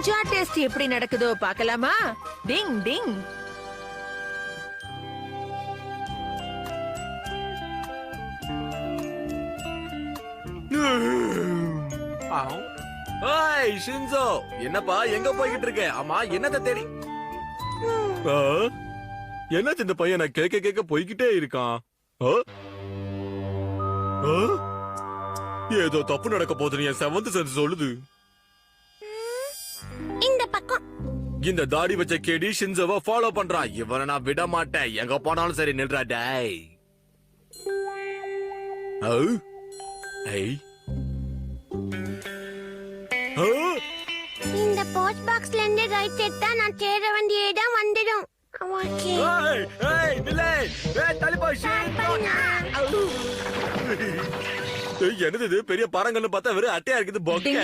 Ninja test எப்படி நடக்குதோ பார்க்கலாமா? டிங் டிங். ஹாய் ஷின்சோ, என்னப்பா எங்க போய்கிட்டு இருக்க? ஆமா, என்னத்த தேடி? என்னாச்சு இந்த பையன்? நான் கேட்க கேட்க போய்கிட்டே இருக்கான். ஏதோ தப்பு நடக்க போகுதுன்னு என் செவன்த் சென்ஸ் சொல்லுது. இந்த பக்கம் இந்த தாடி வச்ச கேடி ஷின்சோவை ஃபாலோ பண்றான். இவனை நான் விட மாட்டேன். எங்க போனாலும் சரி நில்றா டேய். இந்த போஸ்ட் பாக்ஸ்ல இருந்து ரைட் எடுத்தா நான் தேட வேண்டிய இடம் வந்துடும். ஓகே. என்னது இது? பெரிய பாறங்கள்னு பார்த்தா வெறும் அட்டையா இருக்குது. பொக்க.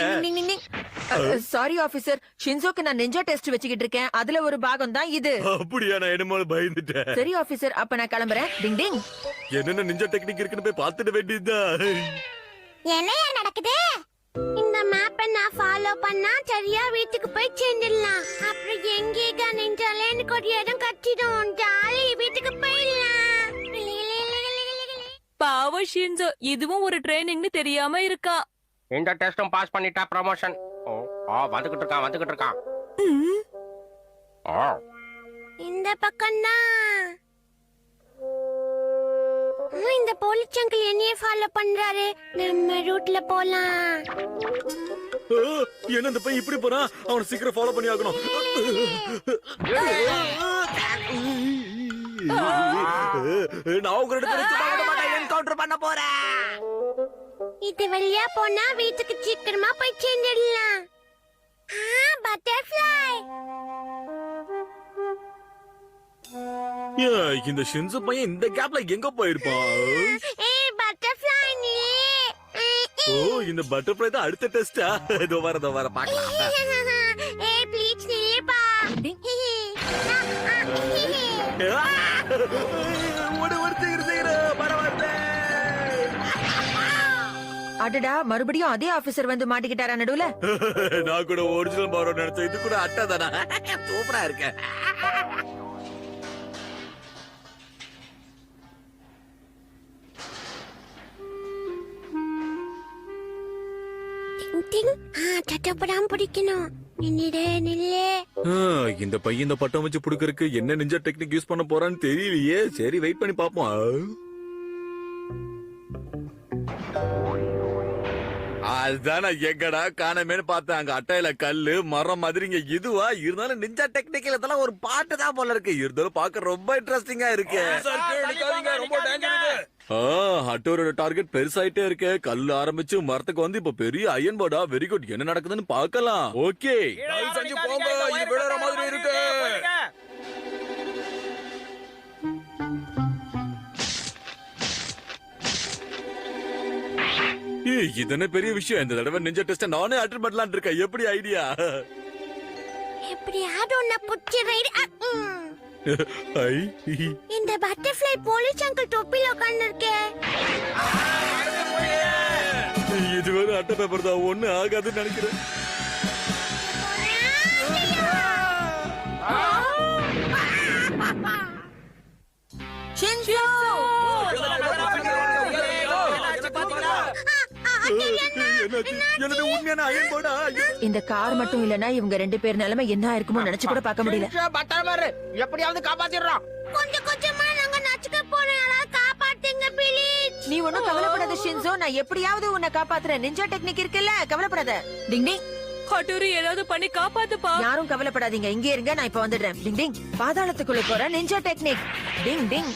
சாரி ஆபீசர், ஷின்சோக்கு நான் நிஞ்சா டெஸ்ட் வச்சுக்கிட்டு இருக்கேன். அதுல ஒரு பாகம் தான் இது. அப்படியா? நான் என்னமோ பயந்துட்டேன். சரி ஆபீசர், அப்ப நான் கிளம்புறேன். டிங் டிங். என்னென்ன நிஞ்சா டெக்னிக் இருக்குன்னு போய் பார்த்துட வேண்டியதுதான். என்னையா நடக்குது? இந்த மேப்பை நான் ஃபாலோ பண்ணா சரியா வீட்டுக்கு போய் சேர்ந்துடலாம். அப்புறம் எங்கேங்க நின்றாலே எனக்கு ஒரு இடம் கட்டிடும். ஜாலி, வீட்டுக்கு போயிடலாம். பாவம் ஷின்சோ, இதுவும் ஒரு ட்ரைனிங்னு தெரியாம இருக்கா. இந்த டெஸ்டும் பாஸ் பண்ணிட்டா ப்ரமோஷன். வந்துகிட்டு இருக்கான். இந்த பக்கம் தான். இந்த போலீஸ் அங்கிள் என்னையே ஃபாலோ பண்றாரு. நம்ம ரூட்ல போலாம். என்ன இந்த பையன் இப்படி போறான்? அவனை சீக்கிரம் ஃபாலோ பண்ணி ஆகணும். நான் உங்க ரெண்டு பேரும் சும்மா விட மாட்டேன். என்கவுண்டர் பண்ண போறேன். இது வழியா போனா வீட்டுக்கு சீக்கிரமா போய் சேர்ந்துடலாம். பட்டர்ஃப்ளை. இந்த ஷின்சோ பையன் இந்த கேப்ல எங்க போயிருப்பான்? பட்டர்ஃப்ளை நீ. இந்த பட்டர்ஃப்ளை தான் அடுத்த டெஸ்டா? இதோ வர பார்க்கலாம். ப்ளீஸ் நீப்பா. அடடா, மறுபடியும் அதே ஆபீசர் வந்து மாட்டிக்கிட்டாரா நடுவுல? நான் கூட ஒரிஜினல் பாரோ நினைச்சேன். இது கூட அட்டை தானா? சூப்பரா இருக்கு. சட்டப்படாம பிடிக்கணும். இந்த பையன் இந்த பட்டம் வச்சு புடுக்கறதுக்கு என்ன நிஞ்சா டெக்னிக் யூஸ் பண்ண போறான்னு தெரியலையே. சரி, வெயிட் பண்ணி பாப்போம். அதுதான் எங்கடா காணமேன்னு பார்த்தேன். அங்க அட்டையில கல்லு மரம் மாதிரி இங்க இதுவா இருந்தாலும் நிஞ்சா டெக்னிக்கல் இதெல்லாம் ஒரு பாட்டு தான் போல இருக்கு. இருந்தாலும் பார்க்க ரொம்ப இன்ட்ரெஸ்டிங்கா இருக்கு. ஹட்டோரோட டார்கெட் பெருசாயிட்டே இருக்கு. கல்லு ஆரம்பிச்சு மரத்துக்கு வந்து இப்ப பெரிய அயன் போர்டா. Very good. என்ன நடக்குதுன்னு பார்க்கலாம். ஓகே, விழுற மாதிரி இருக்கு. இதென்ன பெரிய விஷயம். இந்த தடவை நிஞ்சா டெஸ்ட் நானே அட்டெண்ட் பண்ணலாம்னு இருக்கேன். எப்படி ஐடியா? எப்படியாவது உன்னை புடிச்சு ரைடு. இந்த பட்டர்ஃப்ளை போலீஸ் அங்கிள் தொப்பில உட்கார்ந்திருக்கே. இது வேற அட்டை பேப்பர் தான். ஒண்ணு ஆகாதுன்னு நினைக்கிறேன். இந்த கார் மட்டும் இல்லனா இவங்க ரெண்டு பேர் நிலைமை என்ன இருக்குமோ நினைச்சு கூட பார்க்க முடியல. எப்படியாவது காப்பாத்திடுறோம். கொஞ்சம் கொஞ்சமா நாங்க நச்சுக்க போறோம். காப்பாத்துங்க ப்ளீஸ். நீ ஒண்ணும் கவலைப்படாத ஷின்சோ, நான் எப்படியாவது உன்னை காப்பாத்துறேன். நிஞ்சா டெக்னிக் இருக்குல்ல, கவலைப்படாத. டிங் டிங். ஹட்டோரி ஏதாவது பண்ணி காப்பாத்துப்பா. யாரும் கவலைப்படாதீங்க, இங்கே இருங்க, நான் இப்ப வந்துடுறேன். டிங் டிங். பாதாளத்துக்குள்ள போற நிஞ்சா டெக்னிக். டிங் டிங்.